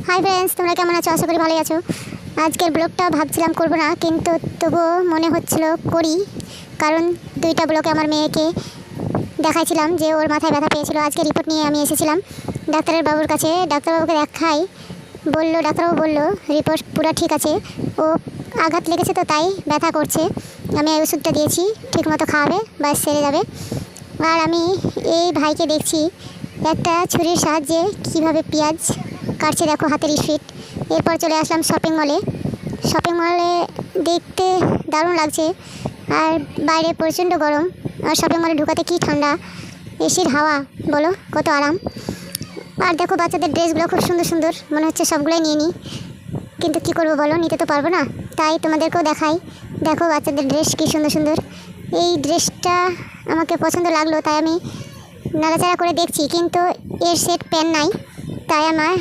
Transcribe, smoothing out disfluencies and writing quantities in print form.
Hi friends, তোমরা কেমন আছো? আশা করি ভালোই আছো। আজকের ব্লগটা ভাবছিলাম করব না, কিন্তু তবুও মনে হচ্ছিল করি, কারণ দুইটা ব্লগে আমার মেয়েকে দেখাইছিলাম যে ওর মাথায় ব্যথা পেয়েছিল। আজকে রিপোর্ট নিয়ে আমি এসেছিলাম ডাক্তারের বাবুর কাছে। ডাক্তারবাবুকে দেখাই, ডাক্তারবাবু বললো রিপোর্ট পুরো ঠিক আছে, ও আঘাত লেগেছে তো তাই ব্যথা করছে। আমি এই ওষুধটা দিয়েছি, ঠিকমতো খাওয়াবে, ব্যাস সেরে যাবে। আর আমি এই ভাইকে দেখছি একটা ছুরির সাহায্যে কীভাবে পেঁয়াজ কাটছে, দেখো হাতের স্পিড। এরপর চলে আসলাম শপিং মলে। শপিং মলে দেখতে দারুণ লাগছে, আর বাইরে প্রচণ্ড গরম, আর শপিং মলে ঢুকাতে কী ঠান্ডা, এসির হাওয়া বলো কত আরাম। আর দেখো বাচ্চাদের ড্রেসগুলো খুব সুন্দর সুন্দর, মনে হচ্ছে সবগুলোই নিয়ে নিই, কিন্তু কী করবো বলো, নিতে তো পারবো না, তাই তোমাদেরকেও দেখাই। দেখো বাচ্চাদের ড্রেস কী সুন্দর সুন্দর। এই ড্রেসটা আমাকে পছন্দ লাগলো, তাই আমি নাড়াচাড়া করে দেখছি, কিন্তু এর সেট প্যান্ট নাই, তাই আমার